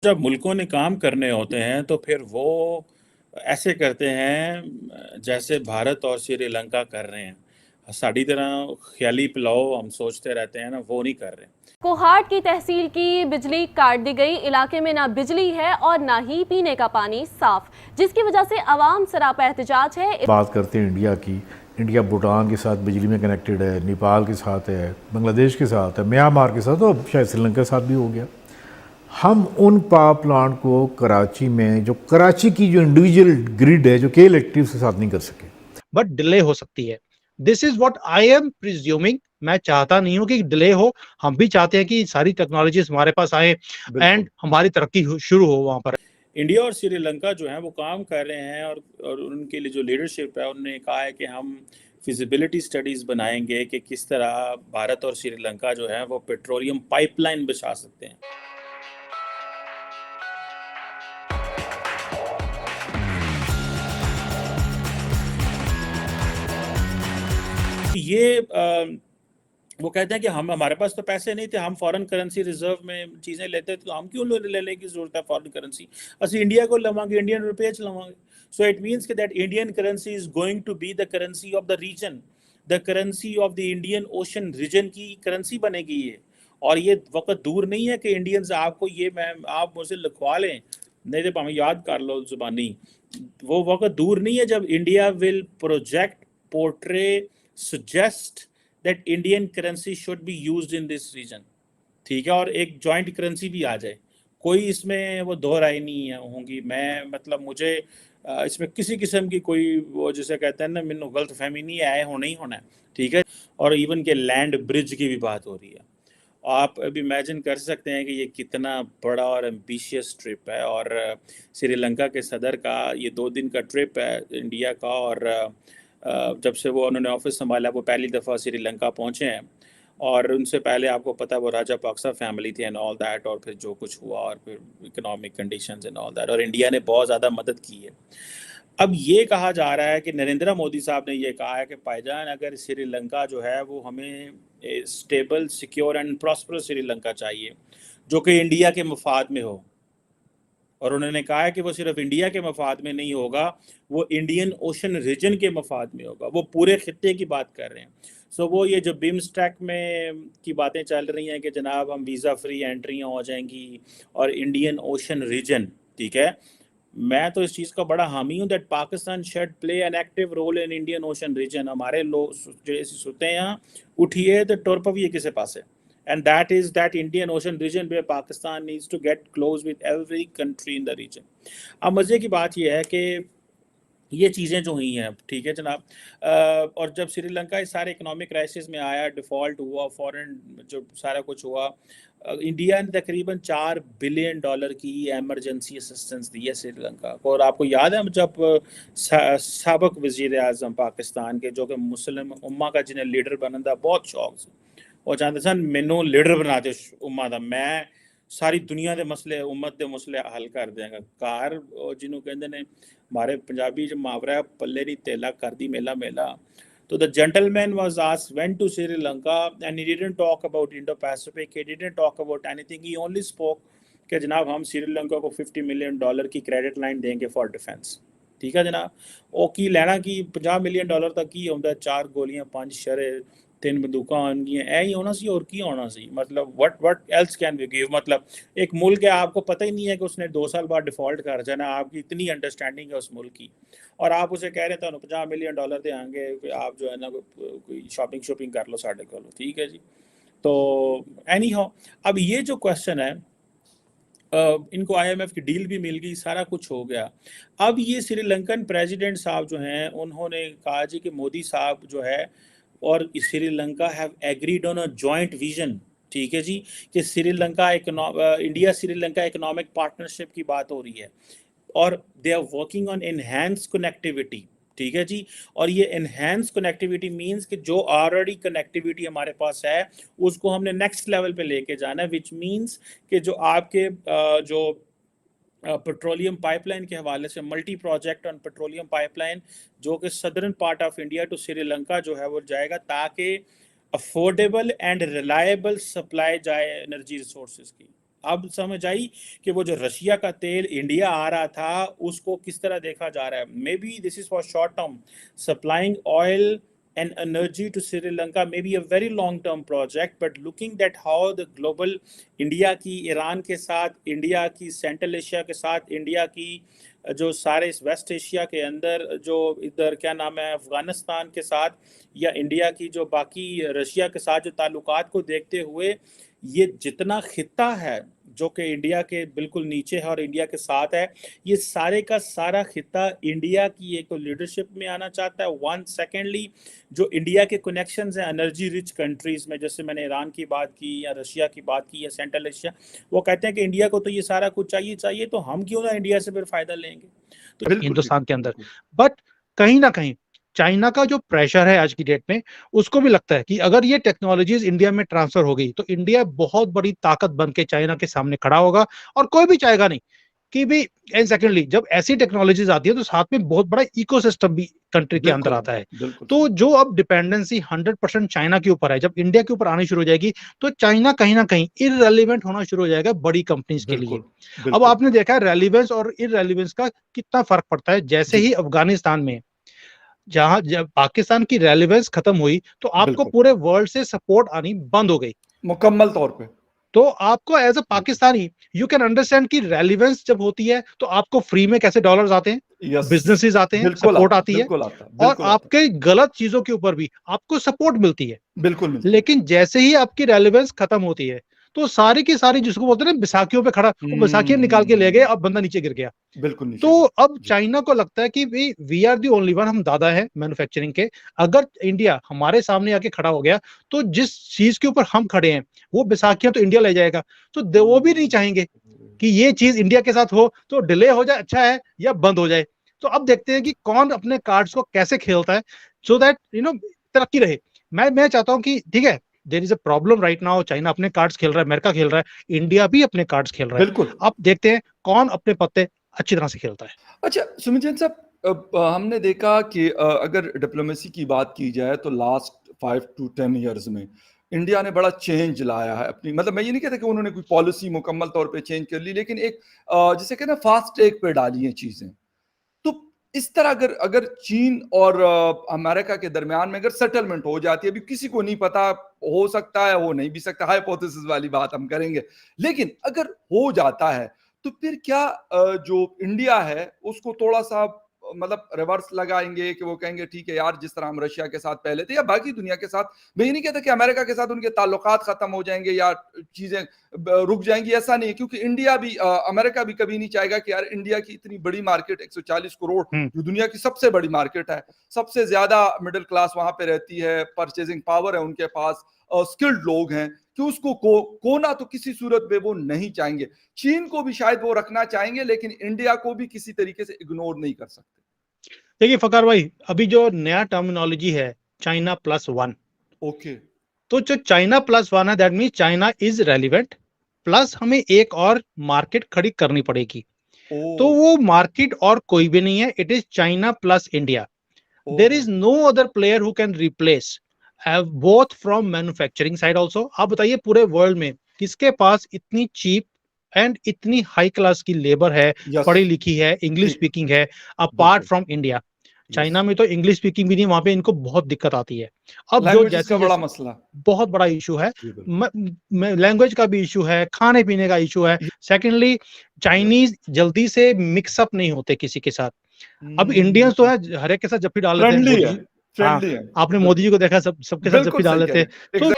जब मुल्कों ने काम करने होते हैं तो फिर वो ऐसे करते हैं जैसे भारत और श्रीलंका कर रहे हैं। साड़ी तरह ख्याली पुलाव हम सोचते रहते हैं ना, वो नहीं कर रहे। कोहाट की तहसील की बिजली काट दी गई। इलाके में ना बिजली है और ना ही पीने का पानी साफ, जिसकी वजह से आवाम सरापा एहतजाज है। बात करते हैं इंडिया की। इंडिया भूटान के साथ बिजली में कनेक्टेड है, नेपाल के साथ है, बांग्लादेश के साथ है, म्यांमार के साथ, तो शायद श्रीलंका के साथ भी हो गया। हम उन पावर प्लांट को कराची में, जो कराची की जो इंडिविजुअल ग्रिड है, जो के इलेक्ट्रिक के साथ नहीं कर सके, बट डिले हो सकती है। This is what I am presuming. मैं चाहता नहीं हूं कि डिले हो। हम भी चाहते हैं कि सारी टेक्नोलॉजीज हमारे पास आए एंड हमारी तरक्की शुरू हो वहां पर। इंडिया और श्रीलंका जो है वो काम कर रहे हैं और उनके लिए जो लीडरशिप है उन्होंने कहा है कि हम फिजिबिलिटी स्टडीज़ बनाएंगे कि किस तरह भारत और श्रीलंका जो है वो पेट्रोलियम पाइपलाइन बिछा सकते हैं। ये वो कहते हैं कि हमारे पास तो पैसे नहीं थे, हम फॉरेन करेंसी रिजर्व में चीज़ें लेते थे, तो हम क्यों लेने की ज़रूरत है फॉरेन करेंसी। असं इंडिया को लवांगे, इंडियन रुपये च लवांगे। सो इट मीन्स कि that Indian currency is going to be the currency of the region, the currency of the Indian Ocean region की करेंसी बनेगी ये। और ये वक्त दूर नहीं है कि इंडियंस आपको ये आप मुझसे लिखवा लें, नहीं तो भावें याद कर लो जुबानी। वो वक्त दूर नहीं है जब India will project, portray, suggest that Indian currency should be used in this region। ठीक है, और एक जॉइंट करेंसी भी आ जाए, कोई इसमें वो दो राय नहीं है होंगी। मैं मतलब मुझे इसमें किसी किस्म की कोई वो जिसे कहते हैं ना, मैंने गलत फहमी नहीं है, होना ही होना है। ठीक है, और इवन के लैंड ब्रिज की भी बात हो रही है। आप अभी इमेजिन कर सकते हैं कि ये कितना बड़ा और एम्बिशियस ट्रिप है। और श्रीलंका के सदर का ये 2 दिन का ट्रिप है इंडिया का। और जब से वो उन्होंने ऑफिस संभाला वो पहली दफ़ा श्रीलंका पहुँचे हैं। और उनसे पहले आपको पता है वो राजा पाक्सा फैमिली थी एंड ऑल दैट, और फिर जो कुछ हुआ और फिर economic conditions and all that, और इंडिया ने बहुत ज़्यादा मदद की है। अब ये कहा जा रहा है कि नरेंद्र मोदी साहब ने ये कहा है कि भाईजान अगर श्रीलंका जो है वो हमें stable, secure and prosperous Sri Lanka चाहिए जो कि इंडिया के मफाद में हो। और उन्होंने कहा है कि वो सिर्फ इंडिया के मफाद में नहीं होगा, वो इंडियन ओशन रीजन के मफाद में होगा। वो पूरे खित्ते की बात कर रहे हैं। सो वो ये जो बिम्स्टेक में की बातें चल रही हैं कि जनाब हम वीज़ा फ्री एंट्रियाँ हो जाएंगी और इंडियन ओशन रीजन, ठीक है, मैं तो इस चीज़ का बड़ा हामी हूँ that Pakistan should play an active role in Indian Ocean region. हमारे लोग जो सुते हैं यहाँ, उठिए तो टुर पविए किसी पास है। And that is that Indian Ocean region where Pakistan needs to get close with every country in the region। अब मज़े की बात यह है कि ये चीज़ें जो हुई हैं, ठीक है जनाब, और जब श्रीलंका इस सारे इकोनॉमिक क्राइसिस में आया, डिफ़ॉल्ट हुआ, फॉरेन जो सारा कुछ हुआ, इंडिया ने तकरीबन $4 बिलियन की एमरजेंसी असिस्टेंस दी है श्रीलंका को। और आपको याद है जब साबिक वज़ीर आज़म पाकिस्तान के, जो कि मुस्लिम उम्मा का जिन्हें लीडर बनने का बहुत शौक से, ਉਹ ਚਾਹੁੰਦੇ ਸਨ ਮੈਨੂੰ ਲੀਡਰ ਬਣਾ ਦਿਓ ਉਮਾ ਦਾ, ਮੈਂ ਸਾਰੀ ਦੁਨੀਆ ਦੇ ਮਸਲੇ, ਉਮਤ ਦੇ ਮਸਲੇ ਹੱਲ ਕਰ ਦਿਆਂਗਾ। ਘਰ ਜਿਹਨੂੰ ਕਹਿੰਦੇ ਨੇ ਮਾਰੇ ਪੰਜਾਬੀ ਚ ਮੁਹਾਵਰਾ ਹੈ, ਪੱਲੇ ਦੀ ਤੇਲਾ ਕਰਦੀ ਮੇਲਾ ਮੇਲਾ। So the gentleman was asked went to Sri Lanka and he didn't talk about Indo-Pacific, he didn't talk about anything, he only spoke कि जनाब हम श्रीलंका को $50 मिलियन की क्रेडिट लाइन देंगे फॉर डिफेंस। ठीक है जनाब, वो की लेना कि $50 मिलियन तक की होंगे, 4 गोलियां, 5 शरे, 3 बंदूक होंगी, ऐ ही होना सी और की होना सी। मतलब what else can we give. मतलब एक मुल्क है, आपको पता ही नहीं है कि उसने 2 साल बाद डिफॉल्ट कर जाना, आपकी इतनी अंडरस्टैंडिंग है उस मुल्क की, और आप उसे कह रहे हैं तो $50 मिलियन देंगे, आप जो है ना कोई शॉपिंग कर लो साढ़े को। ठीक है जी। तो एनी हाउ, अब ये जो क्वेश्चन है, इनको IMF की डील भी मिल गई, सारा कुछ हो गया। अब ये श्रीलंकन प्रेसिडेंट साहब जो हैं उन्होंने कहा जी कि मोदी साहब जो है और Sri Lanka have agreed on a joint vision. ठीक है जी, कि Sri Lanka India Sri Lanka economic partnership की बात हो रही है और they are working on enhance connectivity. ठीक है जी, और ये एनहांस कनेक्टिविटी मींस कि जो ऑलरेडी कनेक्टिविटी हमारे पास है उसको हमने नेक्स्ट लेवल पे लेके जाना है, विच मींस कि जो आपके जो पेट्रोलियम पाइपलाइन के हवाले से multi project on petroleum pipeline जो कि southern part of India to Sri Lanka जो है वो जाएगा, ताकि अफोर्डेबल एंड रिलायबल सप्लाई जाए एनर्जी रिसोर्सेज की। अब समझ आई कि वो जो रशिया का तेल इंडिया आ रहा था उसको किस तरह देखा जा रहा है. May be this is for short term supplying oil and energy to Sri Lanka may be a very long term project, but looking at how the global India की ईरान के साथ, इंडिया की सेंट्रल एशिया के साथ, India की जो सारे waste Asia के अंदर जो इधर क्या नाम है अफगानिस्तान के साथ, या इंडिया की जो बाकी रशिया के साथ जो ताल्लुकात को देखते हुए ये जितना खित्ता है जो कि इंडिया के बिल्कुल नीचे है और इंडिया के साथ है, ये सारे का सारा खित्ता इंडिया की एक तो लीडरशिप में आना चाहता है. वन सेकेंडली जो इंडिया के कनेक्शंस हैं एनर्जी रिच कंट्रीज में, जैसे मैंने ईरान की बात की या रशिया की बात की या सेंट्रल एशिया, वो कहते हैं कि इंडिया को तो ये सारा कुछ चाहिए तो हम क्यों ना इंडिया से फिर फायदा लेंगे तो हिंदुस्तान के अंदर. बट कहीं ना कहीं चाइना का जो प्रेशर है आज की डेट में, उसको भी लगता है कि अगर ये टेक्नोलॉजीज इंडिया में ट्रांसफर हो गई तो इंडिया बहुत बड़ी ताकत बन के चाइना के सामने खड़ा होगा, और कोई भी चाहेगा नहीं कि भी. एंड सेकेंडली जब ऐसी टेक्नोलॉजीज आती है तो साथ में बहुत बड़ा इकोसिस्टम भी कंट्री के अंदर आता है. तो जो अब डिपेंडेंसी 100% चाइना के ऊपर है, जब इंडिया के ऊपर आनी शुरू हो जाएगी तो चाइना कहीं ना कहीं इररेलेवेंट होना शुरू हो जाएगा बड़ी कंपनीज के लिए. अब आपने देखा है रेलिवेंस और इररेलेवेंस का कितना फर्क पड़ता है. जैसे ही अफगानिस्तान में जहां जब पाकिस्तान की रेलेवेंस खत्म हुई तो आपको पूरे वर्ल्ड से सपोर्ट आनी बंद हो गई मुकम्मल तौर पे. तो आपको as a Pakistani you can understand कि रेलेवेंस जब होती है तो आपको फ्री में कैसे डॉलर्स आते हैं, बिजनेसेस आते हैं, सपोर्ट आती है, और आपके गलत चीजों के ऊपर भी आपको सपोर्ट मिलती है. बिल्कुल. लेकिन जैसे ही आपकी रेलेवेंस खत्म होती है तो सारी की सारी जिसको बोलते हैं बैसाखियों पे खड़ा, वो बैसाखियां निकाल के ले गए, अब बंदा नीचे गिर गया. बिल्कुल. तो अब चाइना को लगता है कि we are the only one, हम दादा है मैन्युफैक्चरिंग के. अगर इंडिया हमारे सामने आके खड़ा हो गया तो जिस चीज के ऊपर हम खड़े हैं वो बैसाखियां तो इंडिया ले जाएगा. तो वो भी नहीं चाहेंगे कि ये चीज इंडिया के साथ हो, तो डिले हो जाए अच्छा है या बंद हो जाए. तो अब देखते हैं कि कौन अपने कार्ड्स को कैसे खेलता है सो दैट तरक्की रहे. मैं चाहता हूं कि ठीक है, there is a problem right now, China अपने कार्ड्स खेल रहा है, अमेरिका खेल रहा है, इंडिया भी अपने कार्ड्स खेल रहा है. बिल्कुल. अब देखते हैं कौन अपने पत्ते अच्छी तरह से खेलता है. अच्छा सुमित जैन साहब, हमने देखा कि अगर डिप्लोमेसी की बात की जाए तो लास्ट 5 to 10 ईयर्स में इंडिया ने बड़ा चेंज लाया है अपनी. मतलब मैं ये नहीं कहता कि उन्होंने कोई पॉलिसी मुकम्मल तौर पे चेंज कर ली, लेकिन एक जिसे कहते हैं फास्ट ट्रैक पे डाली है चीजें. तो इस तरह अगर चीन और अमेरिका के दरमियान में अगर सेटलमेंट हो जाती है, अभी किसी को नहीं पता, हो सकता है, हो नहीं भी सकता, हाइपोथेसिस वाली बात हम करेंगे, लेकिन अगर हो जाता है तो फिर क्या जो इंडिया है उसको थोड़ा सा मतलब रिवर्स लगाएंगे कि वो कहेंगे ठीक है यार, जिस तरह हम रशिया के साथ पहले थे या बाकी दुनिया के साथ, मैं ये नहीं कहता कि अमेरिका के साथ उनके ताल्लुकात खत्म हो जाएंगे या चीजें रुक जाएंगी, ऐसा नहीं है. क्योंकि इंडिया भी अमेरिका भी कभी नहीं चाहेगा कि यार इंडिया की इतनी बड़ी मार्केट 140 करोड़ जो दुनिया की सबसे बड़ी मार्केट है, सबसे ज्यादा मिडिल क्लास वहां पे रहती है, परचेजिंग पावर है उनके पास, स्किल्ड लोग हैं, कि उसको कोना तो किसी सूरत में वो नहीं चाहेंगे. चीन को भी शायद वो रखना चाहेंगे, लेकिन इंडिया को भी किसी तरीके से इग्नोर नहीं कर सकते. देखिए फकार भाई, अभी जो नया टर्मिनोलॉजी है चाइना +1, ओके, तो जो चाइना +1 है that means China is relevant, plus हमें एक और मार्केट खड़ी करनी पड़ेगी. तो वो मार्केट और कोई भी नहीं है, it is China plus India. There is no other player who can replace both from manufacturing side also. आप बताइए पूरे वर्ल्ड में किसके पास इतनी चीप एंड इतनी हाई क्लास की लेबर है, पढ़ी लिखी है, इंग्लिश स्पीकिंग है, अपार्ट फ्रॉम इंडिया. चाइना में तो इंग्लिश स्पीकिंग भी नहीं, वहां पे इनको बहुत दिक्कत आती है. अब जो जैसे बड़ा मसला, बहुत बड़ा इशू है, लैंग्वेज का भी इशू है, खाने पीने का इशू है. सेकेंडली चाइनीज जल्दी से मिक्सअप नहीं होते किसी के साथ. अब इंडियंस तो है हर एक के साथ जप्पी डाल लेते हैं. फ्रेंडली है. आपने मोदी जी को देखा, सबके साथ जप्पी डाल लेते हैं. तो